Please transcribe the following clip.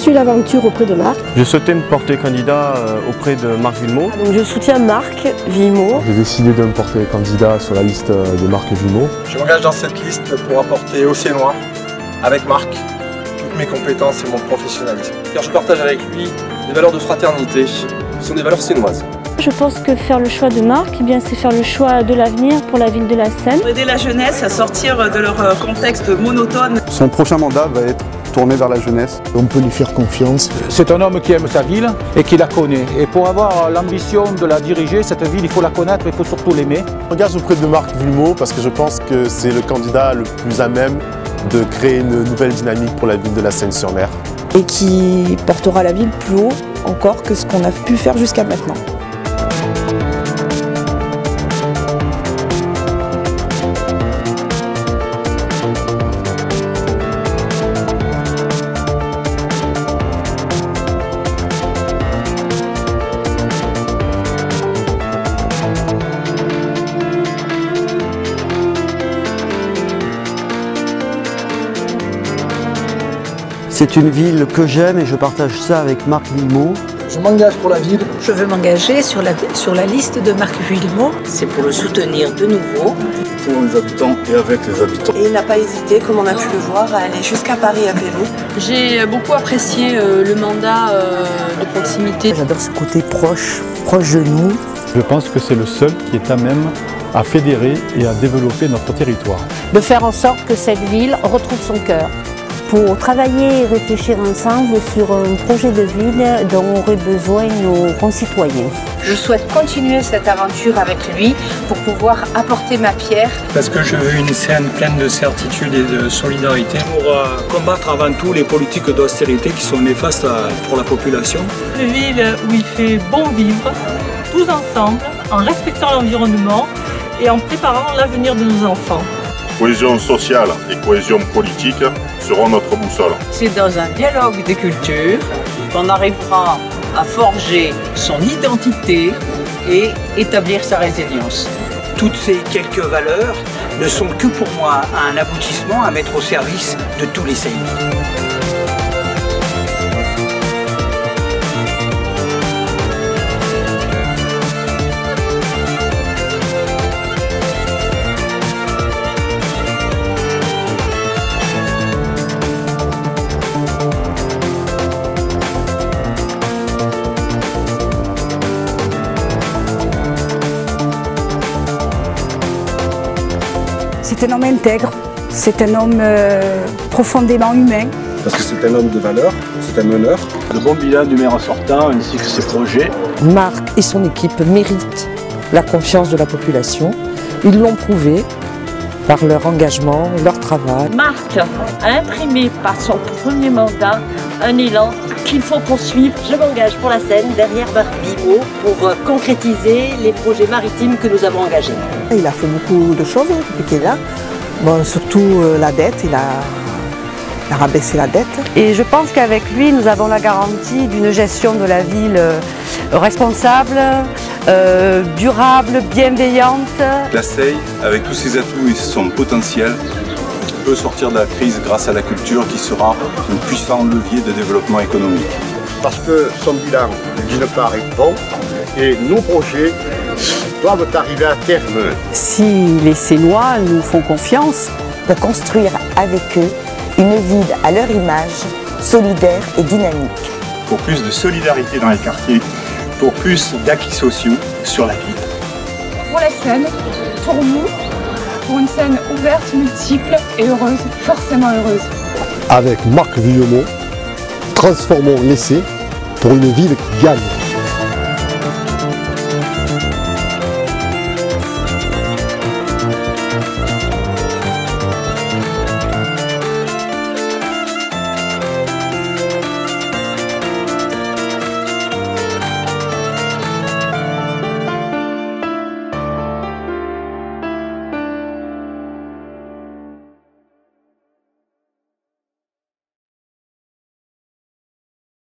poursuis l'aventure auprès de Marc. Je souhaitais me porter candidat auprès de Marc Villemot. Donc je soutiens Marc Villemot. J'ai décidé de me porter candidat sur la liste de Marc Villemot. Je m'engage dans cette liste pour apporter au Sénois, avec Marc, toutes mes compétences et mon professionnalisme. Car je partage avec lui des valeurs de fraternité, qui sont des valeurs sénoises. Je pense que faire le choix de Marc, eh bien, c'est faire le choix de l'avenir pour la ville de la Seine. Aider la jeunesse à sortir de leur contexte monotone. Son prochain mandat va être tourné vers la jeunesse. On peut lui faire confiance. C'est un homme qui aime sa ville et qui la connaît. Et pour avoir l'ambition de la diriger, cette ville, il faut la connaître et il faut surtout l'aimer. Je m'engage auprès de Marc Villemot parce que je pense que c'est le candidat le plus à même de créer une nouvelle dynamique pour la ville de la Seine-sur-Mer. Et qui portera la ville plus haut encore que ce qu'on a pu faire jusqu'à maintenant. C'est une ville que j'aime et je partage ça avec Marc Villemot. Je m'engage pour la ville. Je veux m'engager sur la liste de Marc Villemot. C'est pour le soutenir de nouveau. Pour les habitants et avec les habitants. Et il n'a pas hésité, comme on a pu le voir, à aller jusqu'à Paris à vélo. J'ai beaucoup apprécié le mandat de proximité. J'adore ce côté proche de nous. Je pense que c'est le seul qui est à même à fédérer et à développer notre territoire. De faire en sorte que cette ville retrouve son cœur. Pour travailler et réfléchir ensemble sur un projet de ville dont auraient besoin nos concitoyens. Je souhaite continuer cette aventure avec lui pour pouvoir apporter ma pierre. Parce que je veux une Seine pleine de certitude et de solidarité pour combattre avant tout les politiques d'austérité qui sont néfastes pour la population. Une ville où il fait bon vivre, tous ensemble, en respectant l'environnement et en préparant l'avenir de nos enfants. Cohésion sociale et cohésion politique seront notre boussole. C'est dans un dialogue des cultures qu'on arrivera à forger son identité et établir sa résilience. Toutes ces quelques valeurs ne sont que pour moi un aboutissement à mettre au service de tous les Sénois. C'est un homme intègre, c'est un homme profondément humain. Parce que c'est un homme de valeur, c'est un meneur. Le bon bilan du maire sortant ainsi que ses projets. Marc et son équipe méritent la confiance de la population. Ils l'ont prouvé par leur engagement, leur travail. Marc a imprimé par son premier mandat un élan qu'il faut poursuivre. Je m'engage pour la Seine derrière Marc Villemot pour concrétiser les projets maritimes que nous avons engagés. Il a fait beaucoup de choses depuis qu'il est là. Bon, surtout la dette, il a rabaissé la dette. Et je pense qu'avec lui, nous avons la garantie d'une gestion de la ville responsable, durable, bienveillante. La SEI, avec tous ses atouts et son potentiel, peut sortir de la crise grâce à la culture qui sera un puissant levier de développement économique. Parce que son bilan, d'une part, est bon et nos projets doivent arriver à terme. Si les Sénois nous font confiance pour construire avec eux une ville à leur image, solidaire et dynamique. Pour plus de solidarité dans les quartiers, pour plus d'acquis sociaux sur la ville. Pour la Seine, pour nous, pour une Seine ouverte, multiple et heureuse, forcément heureuse. Avec Marc Villemot, transformons l'essai pour une ville qui gagne.